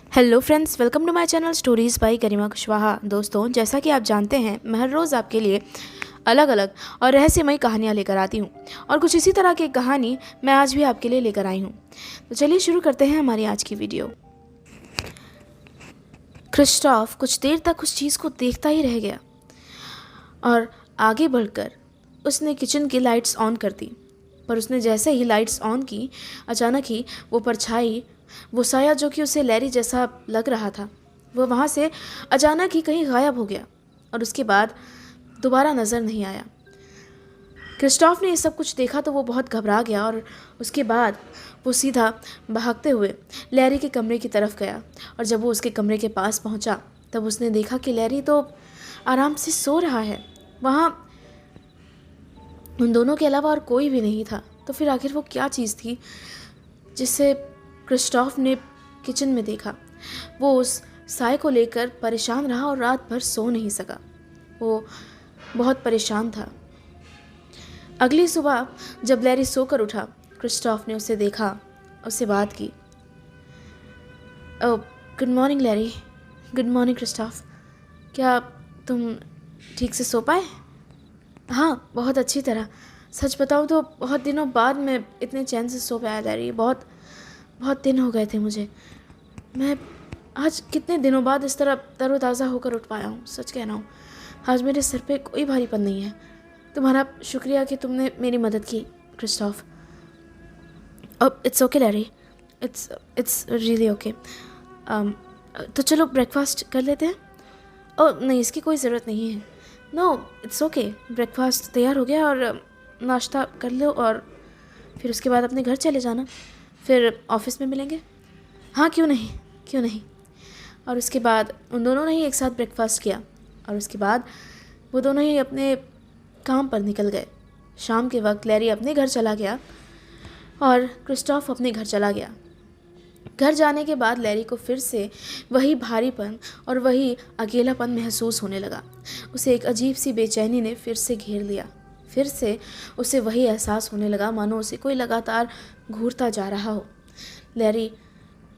Hello friends, welcome to my channel stories by Garima Kushwaha. दोस्तों, जैसा कि आप जानते हैं, मैं हर रोज़ आपके लिए अलग अलग और रहस्यमयी कहानियाँ लेकर आती हूँ और कुछ इसी तरह की कहानी मैं आज भी आपके लिए लेकर आई हूँ। तो चलिए शुरू करते हैं हमारी आज की वीडियो। क्रिस्टोफ कुछ देर तक उस चीज़ को देखता ही रह गया और आगे बढ़कर उसने किचन की लाइट्स ऑन कर दी। पर उसने जैसे ही लाइट्स ऑन की, अचानक ही वो परछाई, वो साया जो कि उसे लैरी जैसा लग रहा था, वो वहाँ से अचानक ही कहीं गायब हो गया और उसके बाद दोबारा नज़र नहीं आया। क्रिस्टोफ ने ये सब कुछ देखा तो वो बहुत घबरा गया और उसके बाद वो सीधा भागते हुए लैरी के कमरे की तरफ गया। और जब वो उसके कमरे के पास पहुंचा तब उसने देखा कि लैरी तो आराम से सो रहा है। वहाँ उन दोनों के अलावा और कोई भी नहीं था। तो फिर आखिर वो क्या चीज़ थी जिसे क्रिस्टोफ ने किचन में देखा? वो उस साय को लेकर परेशान रहा और रात भर सो नहीं सका। वो बहुत परेशान था। अगली सुबह जब लैरी सोकर उठा, क्रिस्टोफ ने उसे देखा, उससे बात की। Oh, good morning Larry. Good morning Christoph. क्या तुम ठीक से सो पाए? हाँ, बहुत अच्छी तरह। सच बताऊँ तो बहुत दिनों बाद मैं इतने चैन से सो पाया लैरी। बहुत बहुत दिन हो गए थे मुझे। मैं आज कितने दिनों बाद इस तरह तरोताज़ा होकर उठ पाया हूँ। सच कह रहा हूँ, आज मेरे सर पे कोई भारीपन नहीं है। तुम्हारा शुक्रिया कि तुमने मेरी मदद की क्रिस्टोफ। अब it's okay Larry, it's really okay. तो चलो ब्रेकफास्ट कर लेते हैं। ओह नहीं, इसकी कोई ज़रूरत नहीं है। No, it's okay. ब्रेकफास्ट तैयार हो गया और नाश्ता कर लो और फिर उसके बाद अपने घर चले जाना। फिर ऑफिस में मिलेंगे। हाँ, क्यों नहीं, क्यों नहीं। और उसके बाद उन दोनों ने ही एक साथ ब्रेकफास्ट किया और उसके बाद वो दोनों ही अपने काम पर निकल गए। शाम के वक्त लैरी अपने घर चला गया और क्रिस्टोफ अपने घर चला गया। घर जाने के बाद लैरी को फिर से वही भारीपन और वही अकेलापन महसूस होने लगा। उसे एक अजीब सी बेचैनी ने फिर से घेर लिया। फिर से उसे वही एहसास होने लगा मानो उसे कोई लगातार घूरता जा रहा हो। लैरी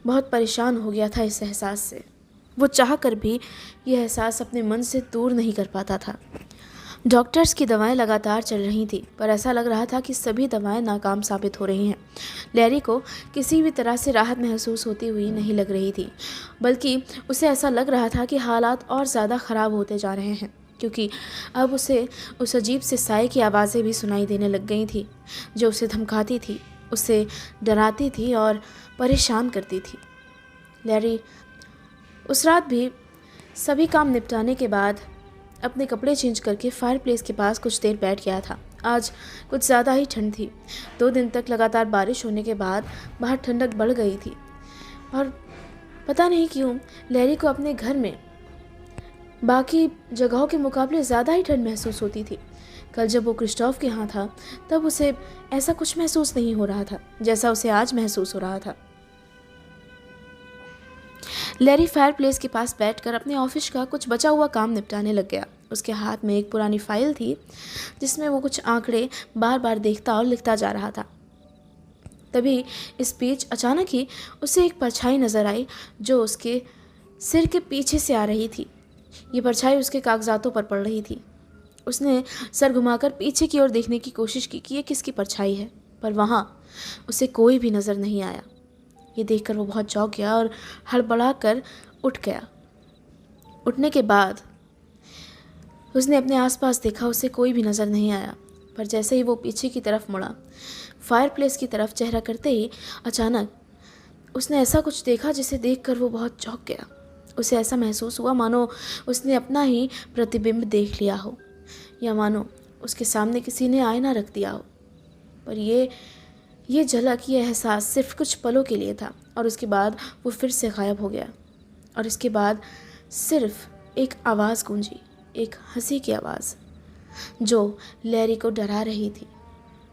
बहुत परेशान हो गया था इस एहसास से। वो चाह कर भी यह एहसास अपने मन से दूर नहीं कर पाता था। डॉक्टर्स की दवाएं लगातार चल रही थी, पर ऐसा लग रहा था कि सभी दवाएं नाकाम साबित हो रही हैं। लैरी को किसी भी तरह से राहत महसूस होती हुई नहीं लग रही थी, बल्कि उसे ऐसा लग रहा था कि हालात और ज़्यादा ख़राब होते जा रहे हैं, क्योंकि अब उसे उस अजीब से साए की आवाज़ें भी सुनाई देने लग गई थी, जो उसे धमकाती थी, उसे डराती थी और परेशान करती थी। लैरी उस रात भी सभी काम निपटाने के बाद अपने कपड़े चेंज करके फायरप्लेस के पास कुछ देर बैठ गया था। आज कुछ ज़्यादा ही ठंड थी। 2 दिन तक लगातार बारिश होने के बाद बाहर ठंडक बढ़ गई थी और पता नहीं क्यों लैरी को अपने घर में बाकी जगहों के मुकाबले ज़्यादा ही ठंड महसूस होती थी। कल जब वो क्रिस्टोफ के यहाँ था तब उसे ऐसा कुछ महसूस नहीं हो रहा था जैसा उसे आज महसूस हो रहा था। लैरी फायरप्लेस के पास बैठकर अपने ऑफिस का कुछ बचा हुआ काम निपटाने लग गया। उसके हाथ में एक पुरानी फाइल थी जिसमें वो कुछ आंकड़े बार बार देखता और लिखता जा रहा था। तभी इस बीच अचानक ही उसे एक परछाई नज़र आई जो उसके सिर के पीछे से आ रही थी। ये परछाई उसके कागजातों पर पड़ रही थी। उसने सर घुमाकर पीछे की ओर देखने की कोशिश की कि ये किसकी परछाई है, पर वहाँ उसे कोई भी नज़र नहीं आया। ये देखकर वो बहुत चौंक गया और हड़बड़ा कर उठ गया। उठने के बाद उसने अपने आसपास देखा, उसे कोई भी नज़र नहीं आया। पर जैसे ही वो पीछे की तरफ मुड़ा, फायरप्लेस की तरफ चेहरा करते ही अचानक उसने ऐसा कुछ देखा जिसे देखकर वो बहुत चौंक गया। उसे ऐसा महसूस हुआ मानो उसने अपना ही प्रतिबिंब देख लिया हो, या मानो उसके सामने किसी ने आईना रख दिया हो। पर ये झलक, ये एहसास सिर्फ कुछ पलों के लिए था और उसके बाद वो फिर से गायब हो गया। और इसके बाद सिर्फ एक आवाज़ गूंजी, एक हंसी की आवाज़ जो लैरी को डरा रही थी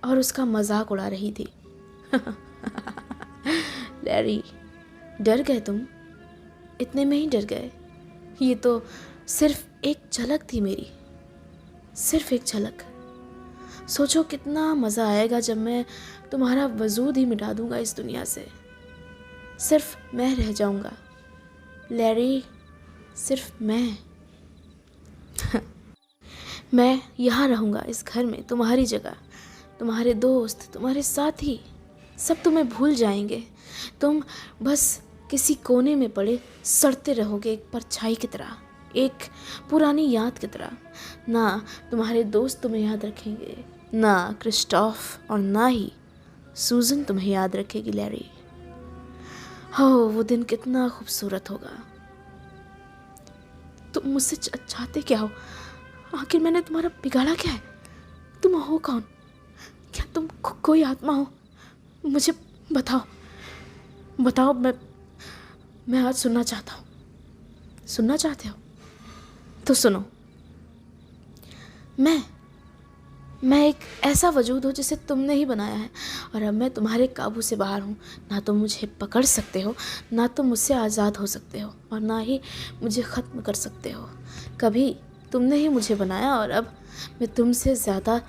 और उसका मजाक उड़ा रही थी। लैरी, डर गए तुम? इतने में ही डर गए? ये तो सिर्फ एक झलक थी मेरी, सिर्फ एक झलक। सोचो कितना मज़ा आएगा जब मैं तुम्हारा वजूद ही मिटा दूंगा इस दुनिया से। सिर्फ मैं रह जाऊंगा, लैरी, सिर्फ मैं यहाँ रहूँगा इस घर में, तुम्हारी जगह। तुम्हारे दोस्त, तुम्हारे साथी सब तुम्हें भूल जाएंगे। तुम बस किसी कोने में पड़े सड़ते रहोगे, एक परछाई की तरह, एक पुरानी याद की तरह। ना तुम्हारे दोस्त तुम्हें याद रखेंगे, ना क्रिस्टोफ, और ना ही सूजन तुम्हें याद रखेगी लैरी। हो, वो दिन कितना खूबसूरत होगा। तुम मुझसे चाहते क्या हो? आखिर मैंने तुम्हारा बिगाड़ा क्या है? तुम हो कौन? क्या तुम कोई आत्मा हो? मुझे बताओ। मैं आज सुनना चाहता हूँ। सुनना चाहते हो तो सुनो। मैं एक ऐसा वजूद हूँ जिसे तुमने ही बनाया है, और अब मैं तुम्हारे काबू से बाहर हूँ। ना तुम मुझे पकड़ सकते हो, ना तुम मुझसे आज़ाद हो सकते हो, और ना ही मुझे ख़त्म कर सकते हो। कभी तुमने ही मुझे बनाया, और अब मैं तुमसे ज़्यादा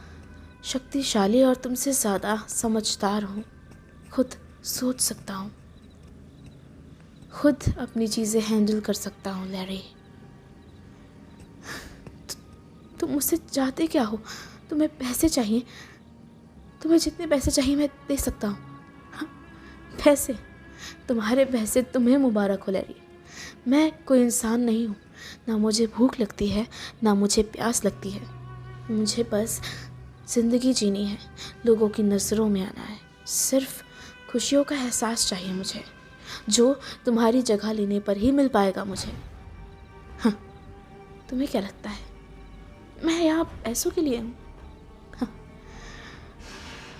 शक्तिशाली और तुमसे ज़्यादा समझदार हूँ। खुद सोच सकता हूँ, खुद अपनी चीज़ें हैंडल कर सकता हूँ लैरी। तुम मुझसे चाहते क्या हो? तुम्हें पैसे चाहिए? तुम्हें जितने पैसे चाहिए मैं दे सकता हूँ। हाँ, पैसे? तुम्हारे पैसे तुम्हें मुबारक हो लैरी। मैं कोई इंसान नहीं हूँ। ना मुझे भूख लगती है, ना मुझे प्यास लगती है। मुझे बस ज़िंदगी जीनी है, लोगों की नज़रों में आना है। सिर्फ खुशियों का एहसास चाहिए मुझे, जो तुम्हारी जगह लेने पर ही मिल पाएगा मुझे। हाँ, तुम्हें क्या लगता है मैं यहाँ पैसों के लिए हूँ? हाँ,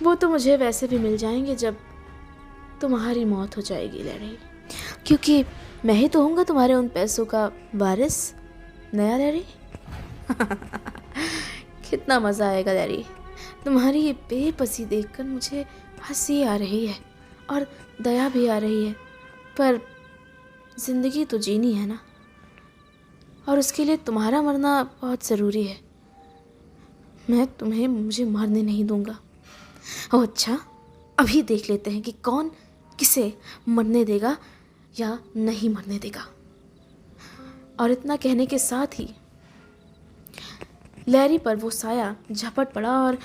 वो तो मुझे वैसे भी मिल जाएंगे जब तुम्हारी मौत हो जाएगी लैरी, क्योंकि मैं ही तो हूँगा तुम्हारे उन पैसों का वारिस। नया लैरी। कितना मज़ा आएगा लैरी। तुम्हारी ये बेबसी देखकर मुझे हंसी आ रही है और दया भी आ रही है, पर ज़िंदगी तो जीनी है ना, और उसके लिए तुम्हारा मरना बहुत ज़रूरी है। मैं तुम्हें मुझे मरने नहीं दूंगा। ओह अच्छा, अभी देख लेते हैं कि कौन किसे मरने देगा या नहीं मरने देगा। और इतना कहने के साथ ही लैरी पर वो साया झपट पड़ा और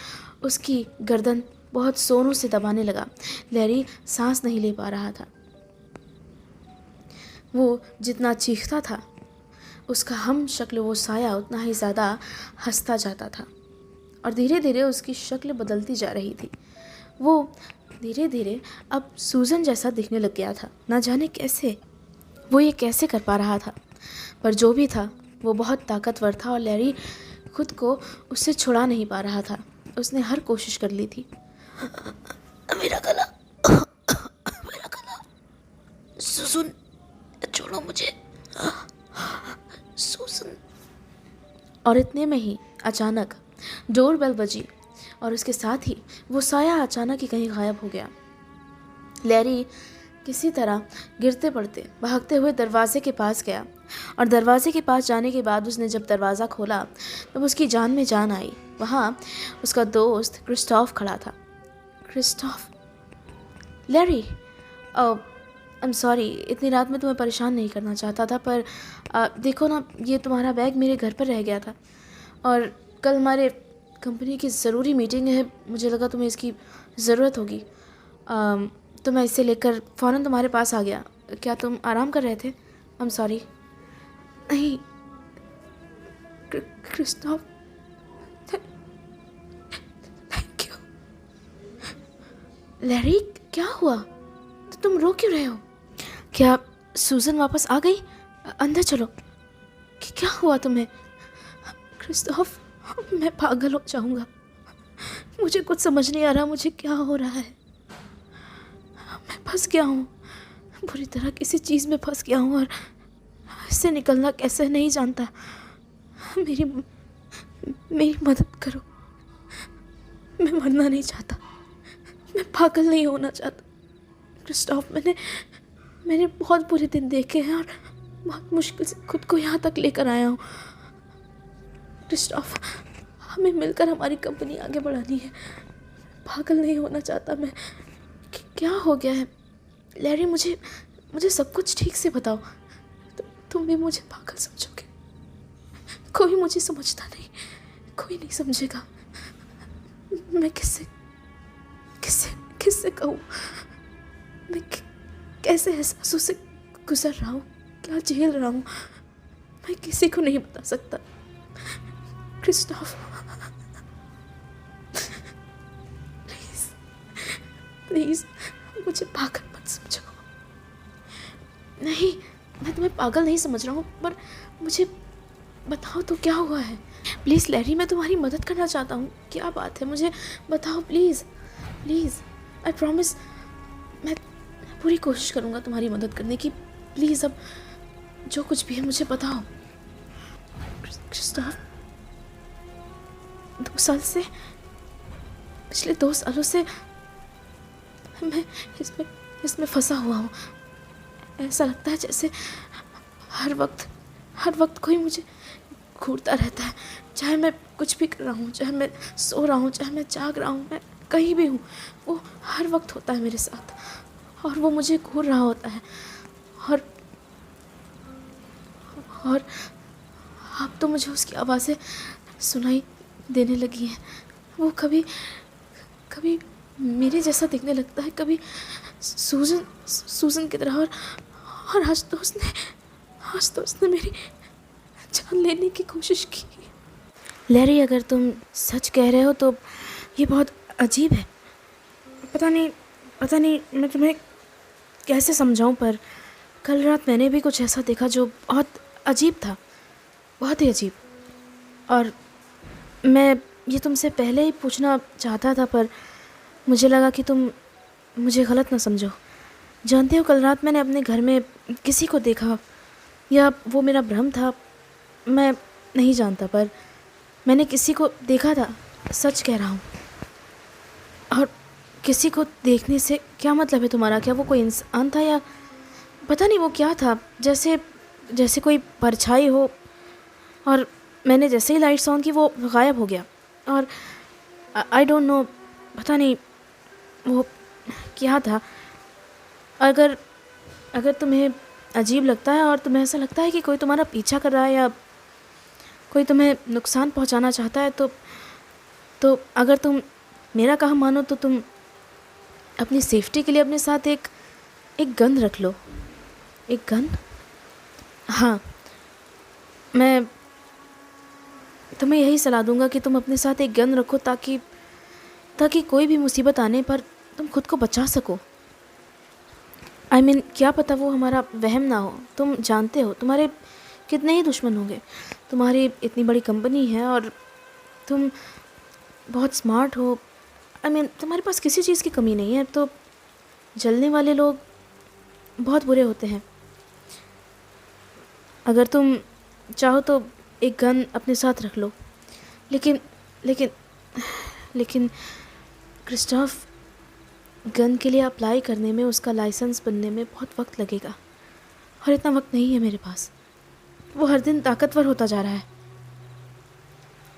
उसकी गर्दन बहुत जोरों से दबाने लगा। लैरी सांस नहीं ले पा रहा था। वो जितना चीखता था, उसका हम शक्ल वो साया उतना ही ज़्यादा हंसता जाता था, और धीरे धीरे उसकी शक्ल बदलती जा रही थी। वो धीरे धीरे अब सूजन जैसा दिखने लग गया था। ना जाने कैसे वो ये कैसे कर पा रहा था, पर जो भी था वो बहुत ताकतवर था, और लैरी खुद को उससे छुड़ा नहीं पा रहा था। उसने हर कोशिश कर ली थी। मेरा गला, मेरा गला, सुन, छोड़ो मुझे, सुन। और इतने में ही अचानक डोरबेल बजी, और उसके साथ ही वो साया अचानक ही कहीं गायब हो गया। लैरी किसी तरह गिरते पड़ते भागते हुए दरवाजे के पास गया, और दरवाजे के पास जाने के बाद उसने जब दरवाज़ा खोला तब उसकी जान में जान आई। वहाँ उसका दोस्त क्रिस्टोफ खड़ा था। Christophe, Larry, I am sorry, इतनी रात में तुम्हें परेशान नहीं करना चाहता था, पर देखो ना, ये तुम्हारा बैग मेरे घर पर रह गया था, और कल हमारे कंपनी की ज़रूरी मीटिंग है। मुझे लगा तुम्हें इसकी ज़रूरत होगी, तो मैं इसे लेकर फ़ौरन तुम्हारे पास आ गया। क्या तुम आराम कर रहे थे? I am sorry. नहीं क्रिस्टोफ, थैंक यू। लैरी, क्या हुआ? तो तुम रो क्यों रहे हो? क्या सूजन वापस आ गई? अंदर चलो। क्या हुआ तुम्हें? क्रिस्टोफ, मैं पागल हो जाऊंगा। मुझे कुछ समझ नहीं आ रहा, मुझे क्या हो रहा है। मैं फंस गया हूँ, बुरी तरह किसी चीज़ में फंस गया हूँ, और इससे निकलना कैसे नहीं जानता। मेरी मदद करो। मैं मरना नहीं चाहता, मैं पागल नहीं होना चाहता। क्रिस्टोफ, मैंने बहुत बुरे दिन देखे हैं, और बहुत मुश्किल से खुद को यहाँ तक लेकर आया हूँ। क्रिस्टोफ, हमें मिलकर हमारी कंपनी आगे बढ़ानी है। पागल नहीं होना चाहता मैं। क्या हो गया है? लैरी, मुझे सब कुछ ठीक से बताओ। तुम भी मुझे पागल समझोगे। कोई मुझे समझता नहीं, कोई नहीं समझेगा। मैं किससे किससे किससे कहूँ मैं कैसे एहसासों से गुजर रहा हूँ, क्या झेल रहा हूँ, मैं किसी को नहीं बता सकता। क्रिस्टोफ, प्लीज प्लीज मुझे पागल मत समझो। नहीं, मैं तुम्हें पागल नहीं समझ रहा हूँ, पर मुझे बताओ तो क्या हुआ है। प्लीज़ लैरी, मैं तुम्हारी मदद करना चाहता हूँ। क्या बात है, मुझे बताओ प्लीज़ प्लीज़। आई प्रॉमिस, मैं पूरी कोशिश करूँगा तुम्हारी मदद करने की। प्लीज़ अब जो कुछ भी है मुझे बताओ। क्रिस्टोफ, 2 साल से, पिछले 2 सालों से मैं इसमें फंसा हुआ हूँ। ऐसा लगता है जैसे हर वक्त कोई मुझे घूरता रहता है। चाहे मैं कुछ भी कर रहा हूँ, चाहे मैं सो रहा हूँ, चाहे मैं जाग रहा हूँ, मैं कहीं भी हूँ, वो हर वक्त होता है मेरे साथ, और वो मुझे घूर रहा होता है। और अब तो मुझे उसकी आवाज़ें सुनाई देने लगी हैं। वो कभी मेरे जैसा दिखने लगता है, कभी सूजन की तरह। और आज तो उसने मेरी जान लेने की कोशिश की। लैरी, अगर तुम सच कह रहे हो तो ये बहुत अजीब है। पता नहीं मैं तुम्हें कैसे समझाऊं, पर कल रात मैंने भी कुछ ऐसा देखा जो बहुत अजीब था, बहुत ही अजीब। और मैं ये तुमसे पहले ही पूछना चाहता था, पर मुझे लगा कि तुम मुझे गलत ना समझो। जानते हो, कल रात मैंने अपने घर में किसी को देखा, या वो मेरा भ्रम था, मैं नहीं जानता, पर मैंने किसी को देखा था। सच कह रहा हूँ। और किसी को देखने से क्या मतलब है तुम्हारा? क्या वो कोई इंसान था, या पता नहीं वो क्या था? जैसे कोई परछाई हो, और मैंने जैसे ही लाइट्स ऑन की वो गायब हो गया। और आई डोंट नो, पता नहीं वो क्या था। अगर तुम्हें अजीब लगता है और तुम्हें ऐसा लगता है कि कोई तुम्हारा पीछा कर रहा है या कोई तुम्हें नुकसान पहुंचाना चाहता है, तो अगर तुम मेरा कहा मानो तो तुम अपनी सेफ्टी के लिए अपने साथ एक गन रख लो। एक गन? हाँ, मैं तुम्हें यही सलाह दूंगा कि तुम अपने साथ एक गन रखो, ताकि कोई भी मुसीबत आने पर तुम खुद को बचा सको। आई मीन, क्या पता वो हमारा वहम ना हो। तुम जानते हो तुम्हारे कितने ही दुश्मन होंगे। तुम्हारी इतनी बड़ी कंपनी है और तुम बहुत स्मार्ट हो। आई मीन, तुम्हारे पास किसी चीज़ की कमी नहीं है। तो जलने वाले लोग बहुत बुरे होते हैं। अगर तुम चाहो तो एक गन अपने साथ रख लो। लेकिन लेकिन लेकिन क्रिस्टोफ, गन के लिए अप्लाई करने में, उसका लाइसेंस बनने में बहुत वक्त लगेगा, और इतना वक्त नहीं है मेरे पास। वो हर दिन ताकतवर होता जा रहा है।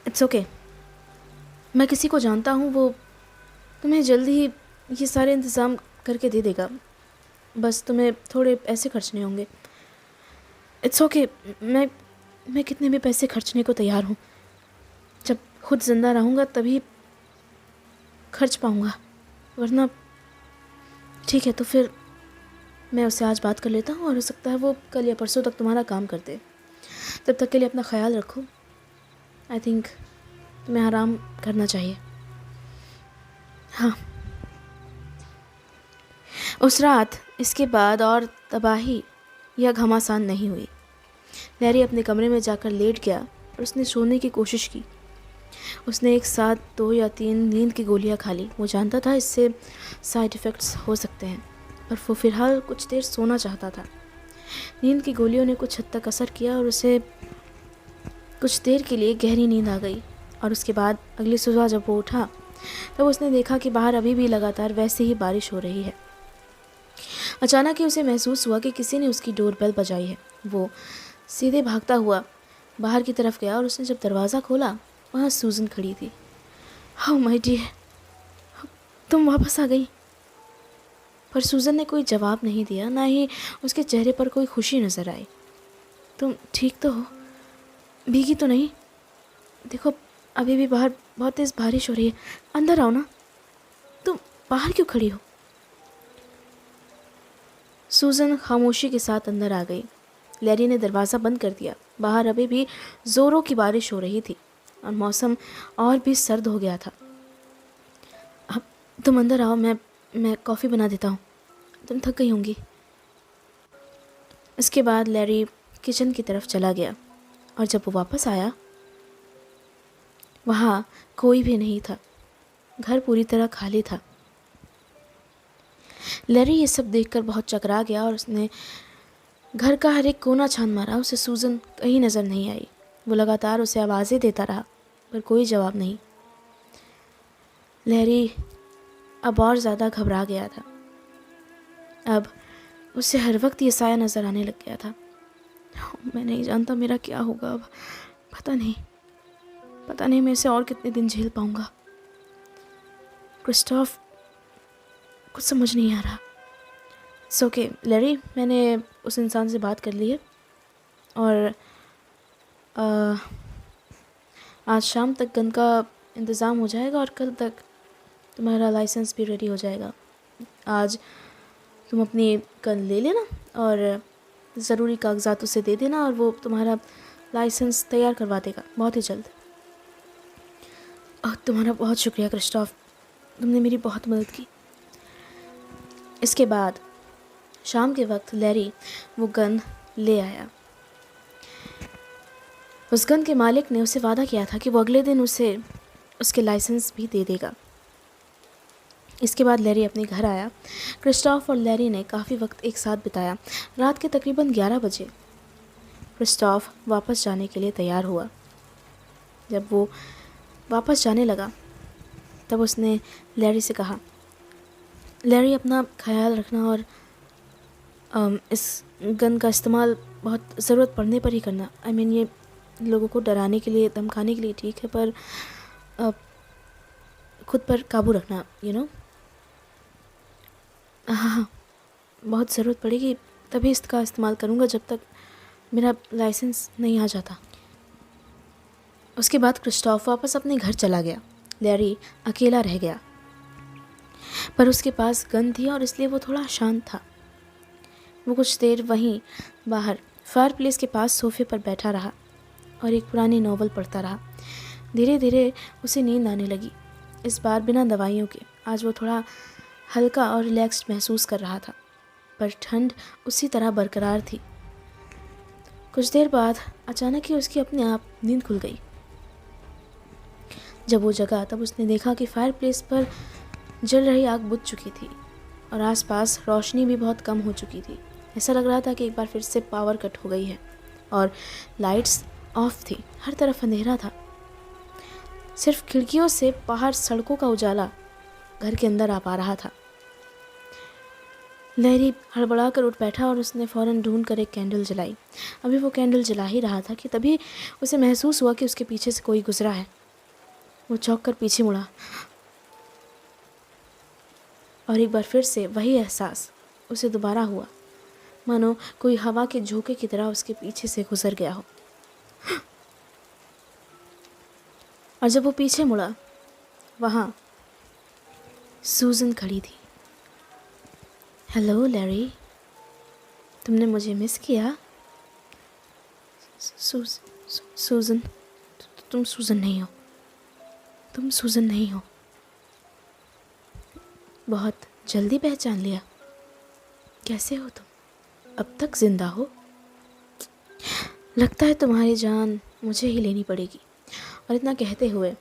इट्स ओके, मैं किसी को जानता हूँ, वो तुम्हें जल्दी ही ये सारे इंतज़ाम करके दे देगा। बस तुम्हें थोड़े पैसे खर्चने होंगे। इट्स ओके, मैं कितने भी पैसे खर्चने को तैयार हूँ। जब खुद ज़िंदा रहूँगा तभी खर्च पाऊँगा, वरना ठीक है। तो फिर मैं उससे आज बात कर लेता हूँ, और हो सकता है वो कल या परसों तक तुम्हारा काम कर दे। तब तक के लिए अपना ख्याल रखो। आई थिंक तुम्हें आराम करना चाहिए। हाँ। उस रात इसके बाद और तबाही या घमासान नहीं हुई। लैरी अपने कमरे में जाकर लेट गया और उसने सोने की कोशिश की। उसने एक साथ 2 या 3 नींद की गोलियां खा ली। वो जानता था इससे साइड इफ़ेक्ट्स हो सकते हैं, पर वो फ़िलहाल कुछ देर सोना चाहता था। नींद की गोलियों ने कुछ हद तक असर किया और उसे कुछ देर के लिए गहरी नींद आ गई। और उसके बाद अगली सुबह जब वो उठा, तब उसने देखा कि बाहर अभी भी लगातार वैसे ही बारिश हो रही है। अचानक ही उसे महसूस हुआ कि किसी ने उसकी डोरबेल बजाई है। वो सीधे भागता हुआ बाहर की तरफ गया, और उसने जब दरवाज़ा खोला, वहाँ सूजन खड़ी थी। हाउ माय डियर, तुम वापस आ गई। पर सूजन ने कोई जवाब नहीं दिया, ना ही उसके चेहरे पर कोई खुशी नज़र आई। तुम ठीक तो हो? भीगी तो नहीं? देखो अभी भी बाहर बहुत तेज़ बारिश हो रही है, अंदर आओ ना। तुम बाहर क्यों खड़ी हो? सूजन खामोशी के साथ अंदर आ गई। लैरी ने दरवाज़ा बंद कर दिया। बाहर अभी भी ज़ोरों की बारिश हो रही थी और मौसम और भी सर्द हो गया था। अब तुम अंदर आओ, मैं कॉफ़ी बना देता हूँ, तुम थक गई होंगी। इसके बाद लैरी किचन की तरफ चला गया और जब वो वापस आया वहाँ कोई भी नहीं था। घर पूरी तरह खाली था। लैरी ये सब देखकर बहुत चकरा गया और उसने घर का हर एक कोना छान मारा। उसे सूजन कहीं नज़र नहीं आई। वो लगातार उसे आवाज़ें देता रहा पर कोई जवाब नहीं। लैरी अब और ज़्यादा घबरा गया था। अब उसे हर वक्त ये साया नज़र आने लग गया था। मैं नहीं जानता मेरा क्या होगा अब। पता नहीं मैं इसे और कितने दिन झेल पाऊंगा। क्रिस्टोफ, कुछ समझ नहीं आ रहा। ओके लैरी, मैंने उस इंसान से बात कर ली है और आज शाम तक गन का इंतज़ाम हो जाएगा और कल तक तुम्हारा लाइसेंस भी रेडी हो जाएगा। आज तुम अपनी गन ले लेना और ज़रूरी कागजात उसे दे देना और वो तुम्हारा लाइसेंस तैयार करवा देगा बहुत ही जल्द। और तुम्हारा बहुत शुक्रिया क्रिस्टोफ, तुमने मेरी बहुत मदद की। इसके बाद शाम के वक्त लैरी वो गन ले आया। उस गन के मालिक ने उसे वादा किया था कि वो अगले दिन उसे उसके लाइसेंस भी दे देगा। इसके बाद लैरी अपने घर आया। क्रिस्टोफ और लैरी ने काफ़ी वक्त एक साथ बिताया। रात के तकरीबन 11 बजे क्रिस्टोफ वापस जाने के लिए तैयार हुआ। जब वो वापस जाने लगा तब उसने लैरी से कहा, लैरी अपना ख्याल रखना और इस गन का इस्तेमाल बहुत ज़रूरत पड़ने पर ही करना। आई मीन ये लोगों को डराने के लिए, धमकाने के लिए ठीक है, पर खुद पर काबू रखना, यू नो। हाँ, बहुत ज़रूरत पड़ेगी तभी इसका इस्तेमाल करूँगा, जब तक मेरा लाइसेंस नहीं आ जाता। उसके बाद क्रिस्टोफ वापस अपने घर चला गया। लैरी अकेला रह गया, पर उसके पास गन थी और इसलिए वो थोड़ा शांत था। वो कुछ देर वहीं बाहर फायरप्लेस के पास सोफे पर बैठा रहा और एक पुरानी नॉवल पढ़ता रहा। धीरे धीरे उसे नींद आने लगी, इस बार बिना दवाइयों के। आज वो थोड़ा हल्का और रिलैक्स्ड महसूस कर रहा था, पर ठंड उसी तरह बरकरार थी। कुछ देर बाद अचानक ही उसकी अपने आप नींद खुल गई। जब वो जगा तब उसने देखा कि फायरप्लेस पर जल रही आग बुझ चुकी थी और आसपास रोशनी भी बहुत कम हो चुकी थी। ऐसा लग रहा था कि एक बार फिर से पावर कट हो गई है और लाइट्स ऑफ थी। हर तरफ अंधेरा था। सिर्फ खिड़कियों से बाहर सड़कों का उजाला घर के अंदर आ पा रहा था। लैरी हड़बड़ा कर उठ बैठा और उसने फ़ौरन ढूंढ कर एक कैंडल जलाई। अभी वो कैंडल जला ही रहा था कि तभी उसे महसूस हुआ कि उसके पीछे से कोई गुजरा है। वो चौंक कर पीछे मुड़ा और एक बार फिर से वही एहसास उसे दोबारा हुआ, मानो कोई हवा के झोंके की तरह उसके पीछे से गुजर गया हो। और जब वो पीछे मुड़ा, वहाँ सूजन खड़ी थी। हेलो लैरी, तुमने मुझे मिस किया? सूजन, तुम सूजन नहीं हो। तुम सूजन नहीं हो। बहुत जल्दी पहचान लिया। कैसे हो तुम? अब तक जिंदा हो? लगता है तुम्हारी जान मुझे ही लेनी पड़ेगी। और इतना कहते हुए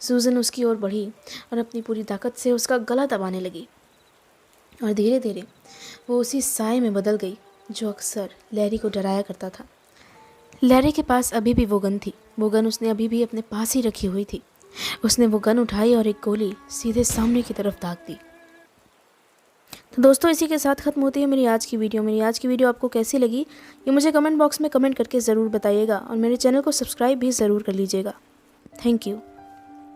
सूजन उसकी ओर बढ़ी और अपनी पूरी ताकत से उसका गला दबाने लगी और धीरे धीरे वो उसी साए में बदल गई जो अक्सर लैरी को डराया करता था। लैरी के पास अभी भी वो गन थी। वो गन उसने अभी भी अपने पास ही रखी हुई थी। उसने वो गन उठाई और एक गोली सीधे सामने की तरफ दाग दी। तो दोस्तों, इसी के साथ ख़त्म होती है मेरी आज की वीडियो। मेरी आज की वीडियो आपको कैसी लगी ये मुझे कमेंट बॉक्स में कमेंट करके ज़रूर बताइएगा और मेरे चैनल को सब्सक्राइब भी ज़रूर कर लीजिएगा। Thank you.